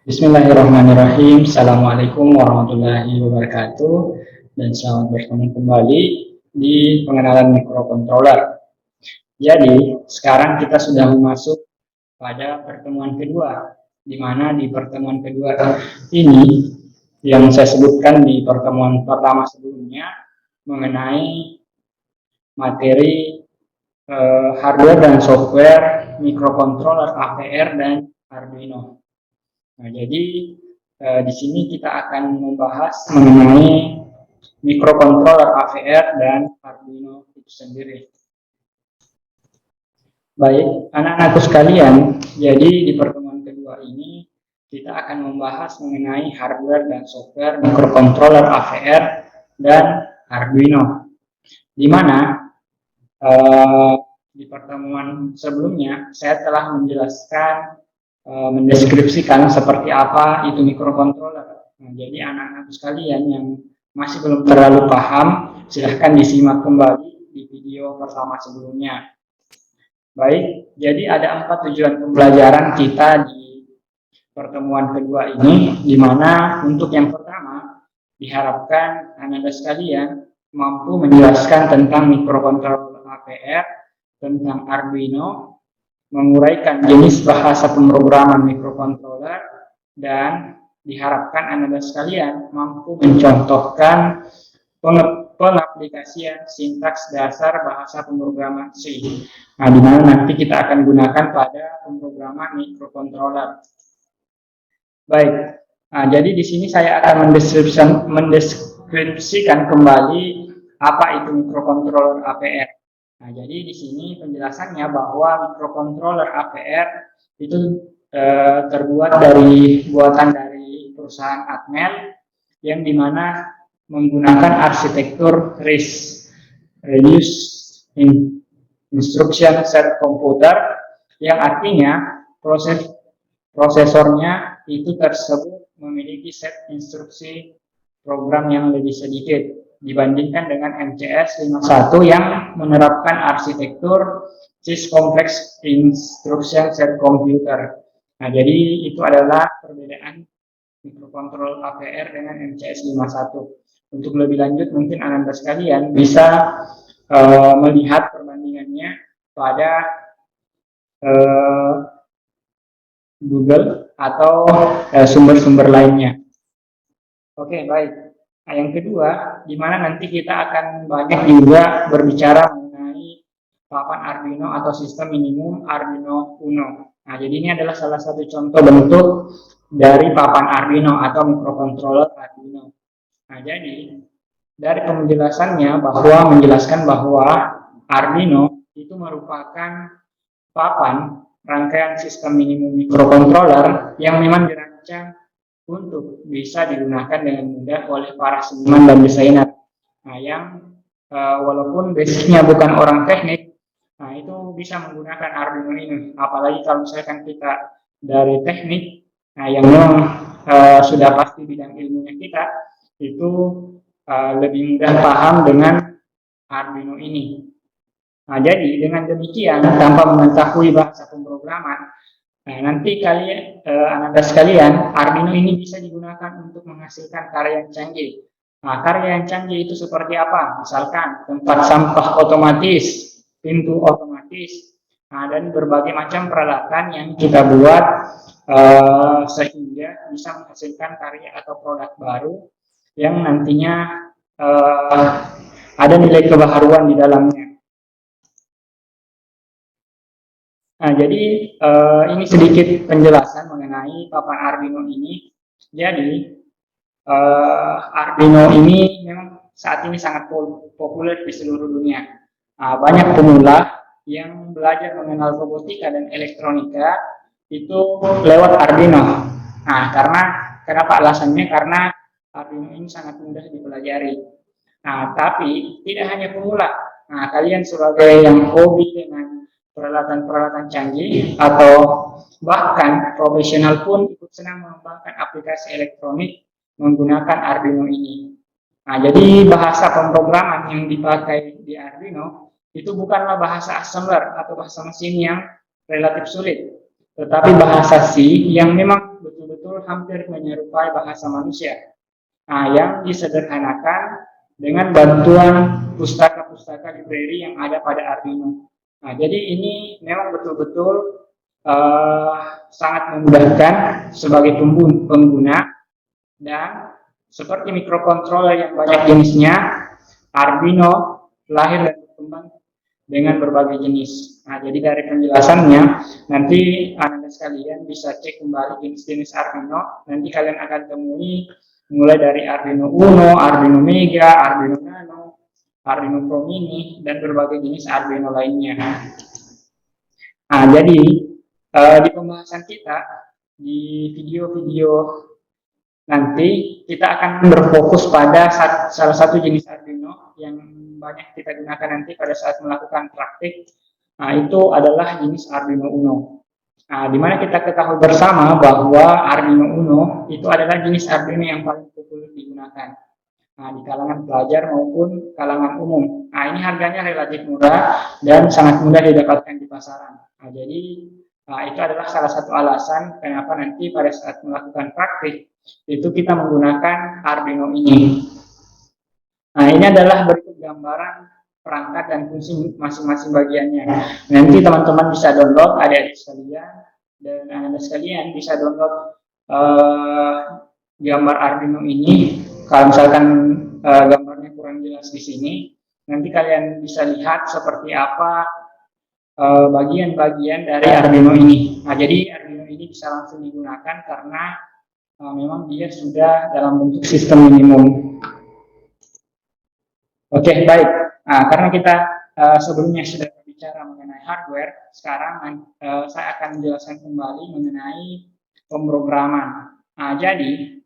Bismillahirrahmanirrahim. Assalamualaikum warahmatullahi wabarakatuh. Dan selamat bertemu kembali di pengenalan microcontroller. Jadi, sekarang kita sudah masuk pada pertemuan kedua, di mana di pertemuan kedua ini yang saya sebutkan di pertemuan pertama sebelumnya mengenai materi hardware dan software microcontroller AVR dan Arduino. Nah, jadi di sini kita akan membahas mengenai microcontroller AVR dan Arduino itu sendiri. Baik, anak-anakku sekalian, jadi di pertemuan kedua ini kita akan membahas mengenai hardware dan software microcontroller AVR dan Arduino. Di mana di pertemuan sebelumnya saya telah menjelaskan mendeskripsikan seperti apa itu microcontroller. Nah, jadi anak-anak sekalian yang masih belum terlalu paham, silahkan disimak kembali di video pertama sebelumnya. Baik, jadi ada 4 tujuan pembelajaran kita di pertemuan kedua ini, di mana untuk yang pertama diharapkan anak-anak sekalian mampu menjelaskan tentang microcontroller AVR, tentang Arduino, menguraikan jenis bahasa pemrograman microcontroller, dan diharapkan anak-anak sekalian mampu mencontohkan pengaplikasian sintaks dasar bahasa pemrograman C. Nah, di mana nanti kita akan gunakan pada pemrograman microcontroller. Baik, nah, jadi di sini saya akan mendeskripsikan kembali apa itu microcontroller AVR. Nah, jadi di sini penjelasannya bahwa microcontroller AVR itu terbuat dari buatan dari perusahaan Atmel yang dimana menggunakan arsitektur RISC (Reduced Instruction Set Computer) yang artinya prosesornya itu tersebut memiliki set instruksi program yang lebih sedikit dibandingkan dengan MCS 51 yang menerapkan arsitektur CISC Complex Instruction Set Computer. Nah, jadi itu adalah perbedaan microcontroller AVR dengan MCS 51. Untuk lebih lanjut mungkin Anda sekalian bisa melihat perbandingannya pada Google atau sumber-sumber lainnya. Oke, baik. Nah, yang kedua, di mana nanti kita akan banyak juga berbicara mengenai papan Arduino atau sistem minimum Arduino Uno. Nah, jadi ini adalah salah satu contoh bentuk dari papan Arduino atau microcontroller Arduino. Nah, jadi dari penjelasannya menjelaskan bahwa Arduino itu merupakan papan rangkaian sistem minimum microcontroller yang memang dirancang untuk bisa digunakan dengan mudah oleh para seniman dan desainer. Nah, yang walaupun basicnya bukan orang teknik, nah itu bisa menggunakan Arduino ini. Apalagi kalau misalkan kita dari teknik, nah yang memang sudah pasti bidang ilmunya kita, itu lebih mudah paham dengan Arduino ini. Nah, jadi dengan demikian tanpa mengetahui bahasa pemrograman, nah, nanti kalian, anak-anak sekalian, Arduino ini bisa digunakan untuk menghasilkan karya yang canggih. Nah, karya yang canggih itu seperti apa? Misalkan tempat sampah otomatis, pintu otomatis, nah, dan berbagai macam peralatan yang kita buat sehingga bisa menghasilkan karya atau produk baru yang nantinya ada nilai kebaharuan di dalamnya. Nah, jadi ini sedikit penjelasan mengenai papan Arduino ini. Jadi Arduino ini memang saat ini sangat populer di seluruh dunia. Nah, banyak pemula yang belajar mengenal robotika dan elektronika itu lewat Arduino. Nah, kenapa alasannya? Karena Arduino ini sangat mudah dipelajari. Nah, tapi tidak hanya pemula. Nah, kalian sebagai yang hobi dengan peralatan-peralatan canggih atau bahkan profesional pun ikut senang mengembangkan aplikasi elektronik menggunakan Arduino ini. Nah, jadi bahasa pemrograman yang dipakai di Arduino itu bukanlah bahasa assembler atau bahasa mesin yang relatif sulit, tetapi bahasa C yang memang betul-betul betul-betul hampir menyerupai bahasa manusia. Nah, yang disederhanakan dengan bantuan pustaka-pustaka library yang ada pada Arduino. Nah, jadi ini memang betul-betul sangat memudahkan sebagai pengguna, dan seperti mikrokontroler yang banyak jenisnya, Arduino lahir dan berkembang dengan berbagai jenis. Nah, jadi dari penjelasannya, nanti Anda sekalian bisa cek kembali jenis-jenis Arduino. Nanti kalian akan temui mulai dari Arduino Uno, Arduino Mega, Arduino Nano, Arduino Pro Mini, dan berbagai jenis Arduino lainnya. Nah, jadi di pembahasan kita di video-video nanti kita akan berfokus pada salah satu jenis Arduino yang banyak kita gunakan nanti pada saat melakukan praktik. Nah, itu adalah jenis Arduino Uno. Nah, di mana kita ketahui bersama bahwa Arduino Uno itu adalah jenis Arduino yang paling populer digunakan. Nah, di kalangan pelajar maupun kalangan umum. Nah, ini harganya relatif murah dan sangat mudah didapatkan di pasaran. Nah, jadi itu adalah salah satu alasan kenapa nanti pada saat melakukan praktik itu kita menggunakan Arduino ini. Nah, ini adalah bentuk gambaran perangkat dan fungsi masing-masing bagiannya. Nanti teman-teman bisa download, adik-adik sekalian dan anda sekalian bisa download gambar Arduino ini. Kalau misalkan gambarnya kurang jelas di sini, nanti kalian bisa lihat seperti apa bagian-bagian dari Arduino ini. Nah, jadi Arduino ini bisa langsung digunakan karena memang dia sudah dalam bentuk sistem minimum. Oke, baik. Nah, karena kita sebelumnya sudah berbicara mengenai hardware, sekarang saya akan menjelaskan kembali mengenai pemrograman. Nah, jadi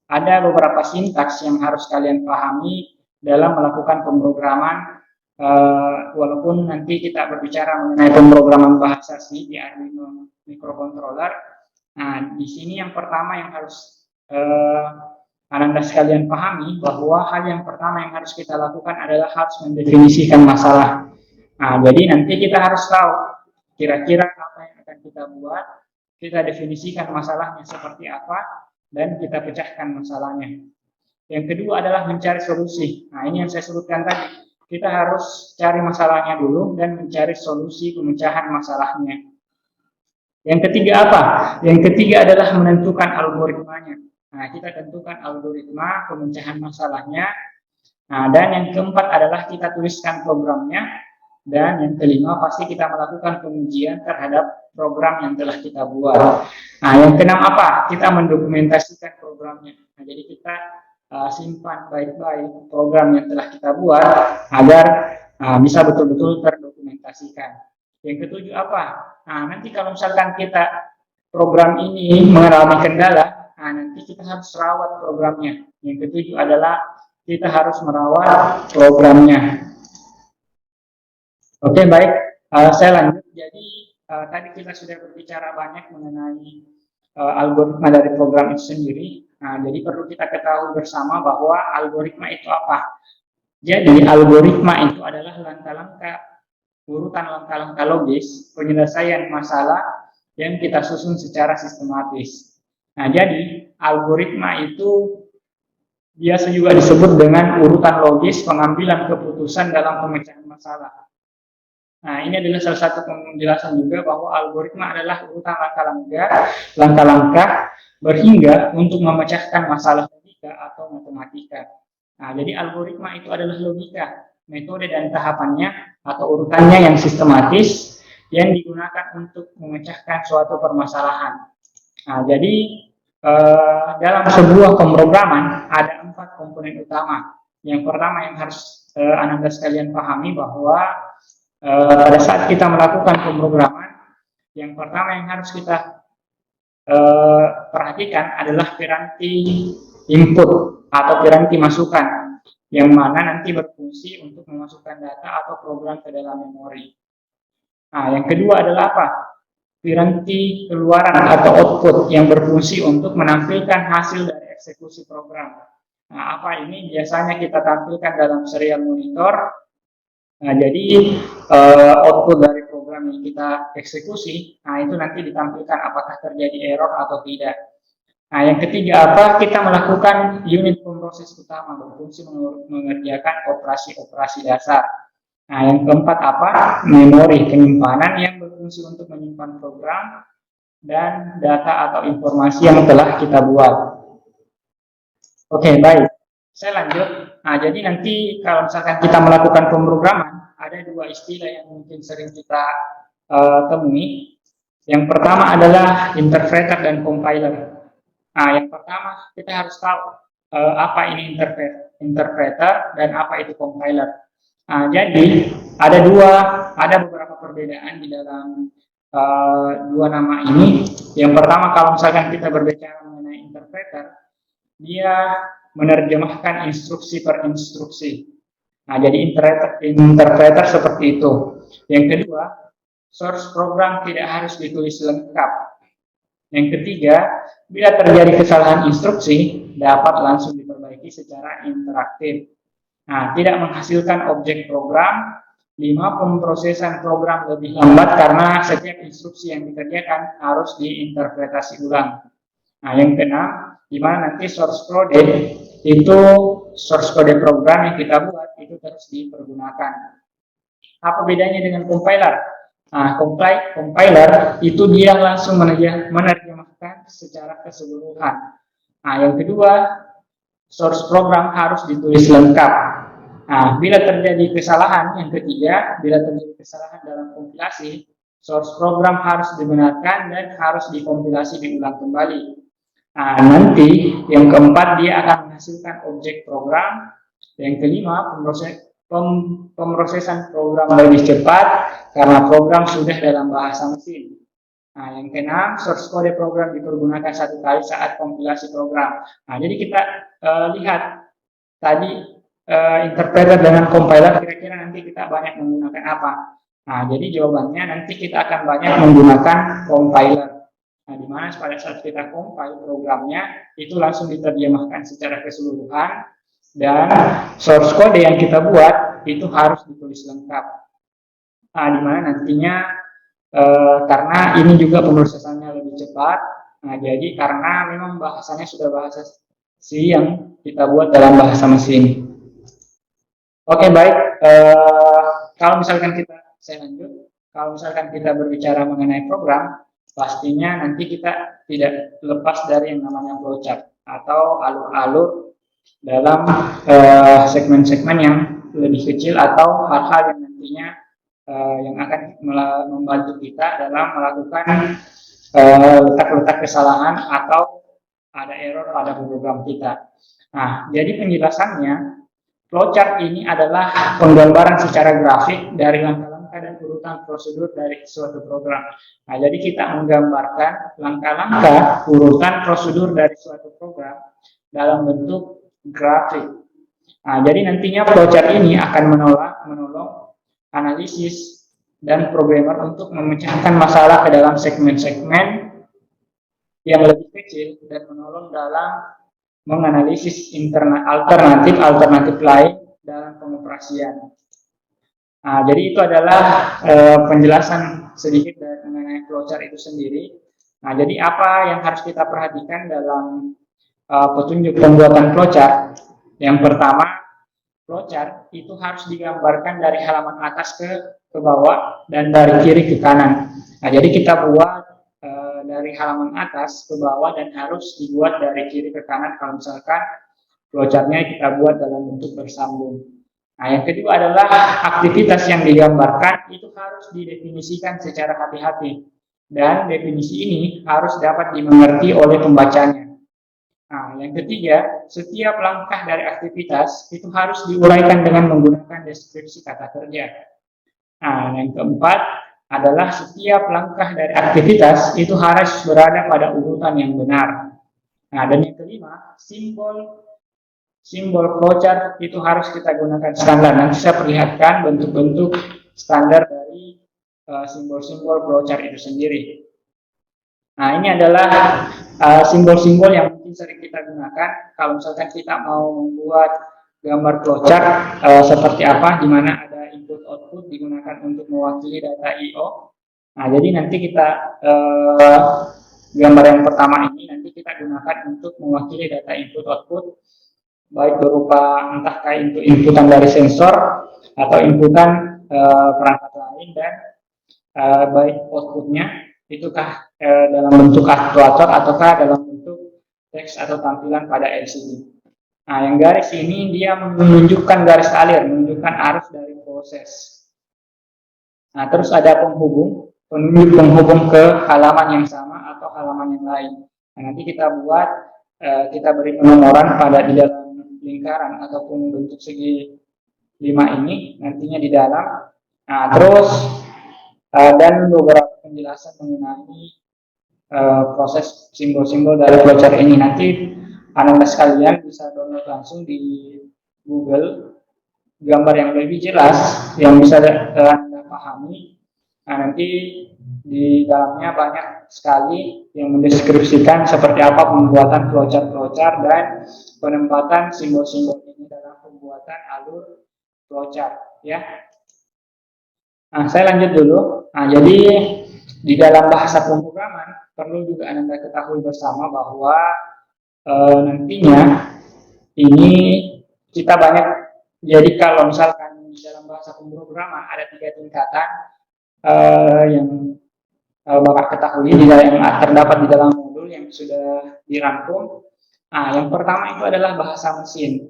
ada beberapa sintaks yang harus kalian pahami dalam melakukan pemrograman. Walaupun nanti kita berbicara mengenai pemrograman bahasa C di Arduino microcontroller. Nah, di sini yang pertama yang harus Anda sekalian pahami bahwa hal yang pertama yang harus kita lakukan adalah harus mendefinisikan masalah. Nah, jadi nanti kita harus tahu kira-kira apa yang akan kita buat, kita definisikan masalahnya seperti apa, dan kita pecahkan masalahnya. Yang kedua adalah mencari solusi. Nah, ini yang saya sebutkan tadi. Kita harus cari masalahnya dulu dan mencari solusi pemecahan masalahnya. Yang ketiga apa? Yang ketiga adalah menentukan algoritmanya. Nah, kita tentukan algoritma pemecahan masalahnya. Nah, dan yang keempat adalah kita tuliskan programnya. Dan yang kelima pasti kita melakukan pengujian terhadap program yang telah kita buat. Nah, yang keenam apa? Kita mendokumentasikan programnya. Nah, jadi kita simpan baik-baik program yang telah kita buat agar bisa betul-betul terdokumentasikan. Yang ketujuh apa? Nah, nanti kalau misalkan kita program ini mengalami kendala, nah nanti kita harus rawat programnya. Yang ketujuh adalah kita harus merawat programnya. Oke, baik. Saya lanjut. Jadi tadi kita sudah berbicara banyak mengenai algoritma dari program itu sendiri. Nah, jadi perlu kita ketahui bersama bahwa algoritma itu apa. Jadi algoritma itu adalah urutan langkah-langkah logis penyelesaian masalah yang kita susun secara sistematis. Nah, jadi algoritma itu biasa juga disebut dengan urutan logis pengambilan keputusan dalam pemecahan masalah. Nah, ini adalah salah satu penjelasan juga bahwa algoritma adalah urutan langkah-langkah berhingga untuk memecahkan masalah logika atau matematika. Nah, jadi algoritma itu adalah logika, metode dan tahapannya atau urutannya yang sistematis yang digunakan untuk memecahkan suatu permasalahan. Nah, jadi dalam sebuah pemrograman ada 4 komponen utama. Yang pertama yang harus Anda sekalian pahami bahwa pada saat kita melakukan pemrograman, yang pertama yang harus kita perhatikan adalah piranti input atau piranti masukan, yang mana nanti berfungsi untuk memasukkan data atau program ke dalam memori. Nah, yang kedua adalah apa? Piranti keluaran atau output yang berfungsi untuk menampilkan hasil dari eksekusi program. Nah, apa ini? Biasanya kita tampilkan dalam serial monitor. Nah, jadi output dari program yang kita eksekusi, nah itu nanti ditampilkan apakah terjadi error atau tidak. Nah, yang ketiga apa? Kita melakukan unit pemroses utama berfungsi mengerjakan operasi-operasi dasar. Nah, yang keempat apa? Memori penyimpanan yang berfungsi untuk menyimpan program dan data atau informasi yang telah kita buat. Oke, baik. Saya lanjut. Nah, jadi nanti kalau misalkan kita melakukan pemrograman, ada dua istilah yang mungkin sering kita temui. Yang pertama adalah interpreter dan compiler. Nah, yang pertama kita harus tahu apa ini interpreter dan apa itu compiler. Nah, jadi ada beberapa perbedaan di dalam dua nama ini. Yang pertama, kalau misalkan kita berbicara mengenai interpreter, dia menerjemahkan instruksi per instruksi. Nah, jadi interpreter seperti itu. Yang kedua, source program tidak harus ditulis lengkap. Yang ketiga, bila terjadi kesalahan instruksi, dapat langsung diperbaiki secara interaktif. Nah, tidak menghasilkan objek program. 5, pemrosesan program lebih lambat karena setiap instruksi yang dikerjakan harus diinterpretasi ulang. Nah, yang keenam, di mana nanti source code itu source code program yang kita buat itu terus dipergunakan. Apa bedanya dengan compiler? Nah, compiler itu dia langsung menerjemahkan secara keseluruhan. Nah, yang kedua, source program harus ditulis lengkap. Nah, bila terjadi kesalahan, yang ketiga, bila terjadi kesalahan dalam kompilasi, source program harus dibenarkan dan harus dikompilasi diulang kembali. Nah, nanti yang keempat, dia akan menghasilkan objek program. Yang kelima, pemrosesan program lebih cepat karena program sudah dalam bahasa mesin. Nah, yang keenam, source code program dipergunakan satu kali saat kompilasi program. Nah, jadi kita lihat tadi interpreter dengan compiler, kira-kira nanti kita banyak menggunakan apa? Nah, jadi jawabannya nanti kita akan banyak menggunakan compiler. Nah, di mana pada saat kita compile programnya itu langsung diterjemahkan secara keseluruhan dan source code yang kita buat itu harus ditulis lengkap. Nah, di mana nantinya karena ini juga pemrosesannya lebih cepat. Nah, jadi karena memang bahasanya sudah bahasa C yang kita buat dalam bahasa mesin. Oke, baik. Kalau misalkan saya lanjut. Kalau misalkan kita berbicara mengenai program, pastinya nanti kita tidak lepas dari yang namanya flowchart atau alur-alur dalam segmen-segmen yang lebih kecil atau hal-hal yang nantinya yang akan membantu kita dalam melakukan letak-letak kesalahan atau ada error pada program kita. Nah, jadi penjelasannya, flowchart ini adalah penggambaran secara grafik dari langkah-langkah dan urutan prosedur dari suatu program. Nah, jadi kita menggambarkan langkah-langkah urutan prosedur dari suatu program dalam bentuk grafik. Nah, jadi nantinya flowchart ini akan menolong analisis dan programmer untuk memecahkan masalah ke dalam segmen-segmen yang lebih kecil dan menolong dalam menganalisis alternatif lain dalam pengoperasian. Nah, jadi itu adalah penjelasan sedikit mengenai flowchart itu sendiri. Nah, jadi apa yang harus kita perhatikan dalam petunjuk pembuatan flowchart? Yang pertama, flowchart itu harus digambarkan dari halaman atas ke bawah dan dari kiri ke kanan. Nah, jadi kita buat dari halaman atas ke bawah dan harus dibuat dari kiri ke kanan kalau misalkan flowchartnya kita buat dalam bentuk bersambung. Nah, yang kedua adalah aktivitas yang digambarkan itu harus didefinisikan secara hati-hati dan definisi ini harus dapat dimengerti oleh pembacanya. Nah, yang ketiga, setiap langkah dari aktivitas itu harus diuraikan dengan menggunakan deskripsi kata kerja. Nah, yang keempat adalah setiap langkah dari aktivitas itu harus berada pada urutan yang benar. Nah, dan yang kelima, simbol flowchart itu harus kita gunakan standar. Nanti saya perlihatkan bentuk-bentuk standar dari simbol-simbol flowchart itu sendiri. Nah, ini adalah simbol-simbol yang mungkin sering kita gunakan kalau misalkan kita mau membuat gambar flowchart seperti apa, di mana ada input-output digunakan untuk mewakili data I/O. Nah, jadi nanti kita gambar yang pertama ini nanti kita gunakan untuk mewakili data input-output, baik berupa entah kayak inputan dari sensor atau inputan perangkat lain, dan baik outputnya itukah dalam bentuk aktuator ataukah dalam bentuk teks atau tampilan pada LCD. Nah, yang garis ini dia menunjukkan garis alir, menunjukkan arus dari proses. Nah, terus ada penghubung, penunjuk penghubung ke halaman yang sama atau halaman yang lain. Nah, nanti kita buat, kita beri penomoran pada di dalam lingkaran ataupun bentuk segi 5 ini, nantinya di dalam. Nah, terus dan beberapa penjelasan mengenai proses simbol-simbol dari flowchart ini. Nanti Anda sekalian bisa download langsung di Google gambar yang lebih jelas yang bisa Anda pahami. Nah, nanti di dalamnya banyak sekali yang mendeskripsikan seperti apa pembuatan flowchart dan penempatan simbol-simbol ini dalam pembuatan alur flowchart, ya. Nah, saya lanjut dulu. Nah, jadi di dalam bahasa pemrograman perlu juga Anda ketahui bersama bahwa nantinya ini kita banyak, jadi kalau misalkan di dalam bahasa pemrograman ada 3 tingkatan yang Bapak ketahui yang terdapat di dalam modul yang sudah dirangkum. Nah, yang pertama itu adalah bahasa mesin,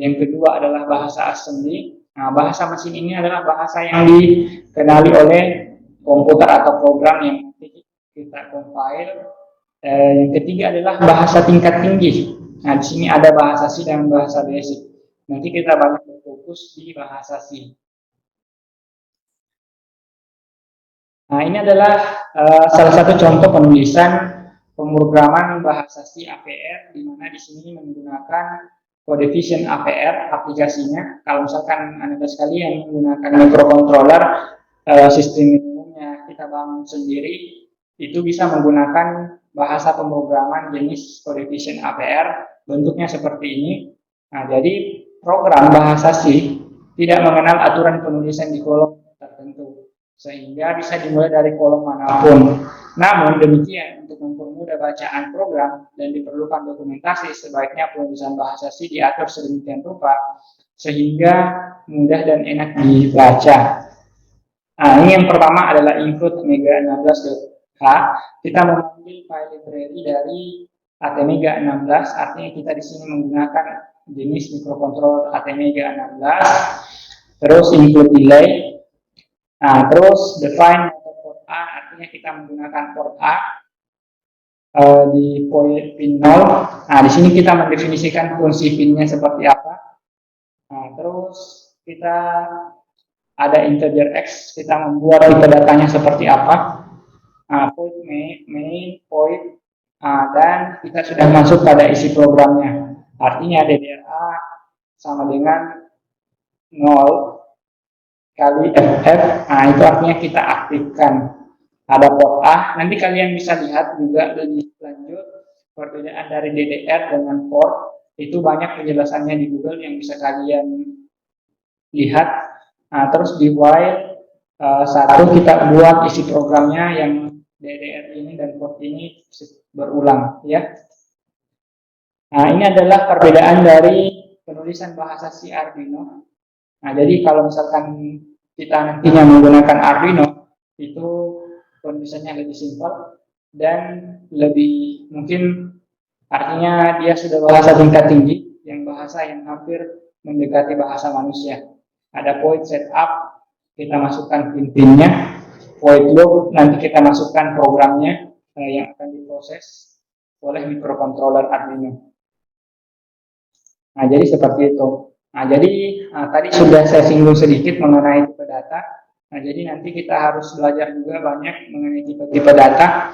yang kedua adalah bahasa assembly. Nah, bahasa mesin ini adalah bahasa yang dikenali oleh komputer atau program yang nanti kita compile. Yang ketiga adalah bahasa tingkat tinggi. Nah, di sini ada bahasa C dan bahasa basic. Nanti kita banyak berfokus di bahasa C. Nah, ini adalah salah satu contoh penulisan pemrograman bahasa C APR, di mana di sini menggunakan kode Vision APR aplikasinya. Kalau misalkan Anda sekalian menggunakan microcontroller, sistem umumnya kita bangun sendiri, itu bisa menggunakan bahasa pemrograman jenis kode Vision APR, bentuknya seperti ini. Nah, jadi program bahasa C tidak mengenal aturan penulisan di kolom tertentu, sehingga bisa dimulai dari kolom manapun. Namun demikian, untuk mempermudah bacaan program dan diperlukan dokumentasi, sebaiknya penulisan bahasa C diatur sedemikian rupa sehingga mudah dan enak dibaca. Nah, ini yang pertama adalah include Mega16.h. Kita mengambil file library dari ATmega16, artinya kita di sini menggunakan jenis microcontroller ATmega16. Terus include delay. Nah, terus define port A, artinya kita menggunakan port A di pin 0. Nah, di sini kita mendefinisikan fungsi pinnya seperti apa. Nah, terus kita ada integer X, kita membuat tipe datanya seperti apa. Nah, point main point, dan kita sudah masuk pada isi programnya. Artinya DDRA sama dengan 0 kali FF. Nah, itu artinya kita aktifkan. Ada port A. Nanti kalian bisa lihat juga lebih lanjut perbedaan dari DDR dengan port. Itu banyak penjelasannya di Google yang bisa kalian lihat. Nah, terus di while satu kita buat isi programnya yang DDR ini dan port ini berulang, ya. Nah, ini adalah perbedaan dari penulisan bahasa C Arduino. Nah, jadi kalau misalkan kita nantinya menggunakan Arduino, itu penulisannya lebih simpel dan lebih mungkin, artinya dia sudah bahasa tingkat tinggi, yang bahasa yang hampir mendekati bahasa manusia. Ada void setup, kita masukkan pin-pinnya, void loop, nanti kita masukkan programnya yang akan diproses oleh microcontroller Arduino. Nah, jadi seperti itu. Nah, jadi tadi sudah saya singgung sedikit mengenai tipe data. Nah, jadi nanti kita harus belajar juga banyak mengenai tipe-tipe data.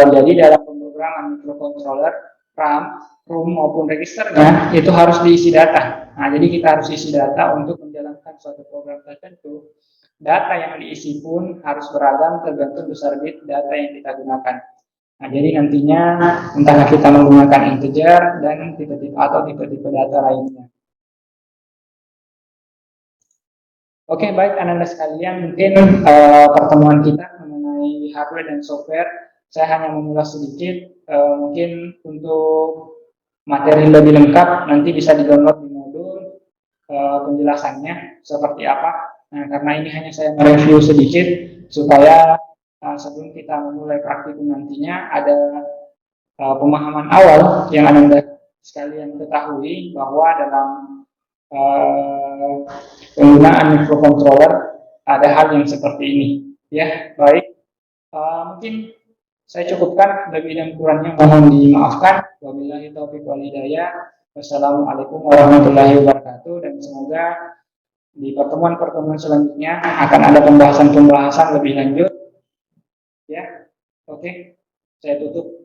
Jadi dalam pemrograman microcontroller, RAM, ROM maupun registernya itu harus diisi data. Nah, jadi kita harus isi data untuk menjalankan suatu program tertentu. Data yang diisi pun harus beragam tergantung besar bit data yang kita gunakan. Nah, jadi nantinya entah kita menggunakan integer dan tipe-tipe atau tipe-tipe data lainnya. Oke, baik anak-anak sekalian, mungkin pertemuan kita mengenai hardware dan software saya hanya mengulas sedikit. Mungkin untuk materi lebih lengkap nanti bisa di-download di modul penjelasannya seperti apa. Nah, karena ini hanya saya mereview sedikit supaya sebelum kita memulai praktikum nantinya ada pemahaman awal yang Anda sekalian ketahui bahwa dalam penggunaan microcontroller ada hal yang seperti ini. Ya, baik. Mungkin saya cukupkan, lebih dan kurangnya mohon dimaafkan. Wabillahi taufiq wal hidayah. Wassalamualaikum warahmatullahi wabarakatuh, dan semoga di pertemuan-pertemuan selanjutnya akan ada pembahasan-pembahasan lebih lanjut. Ya, oke. Saya tutup.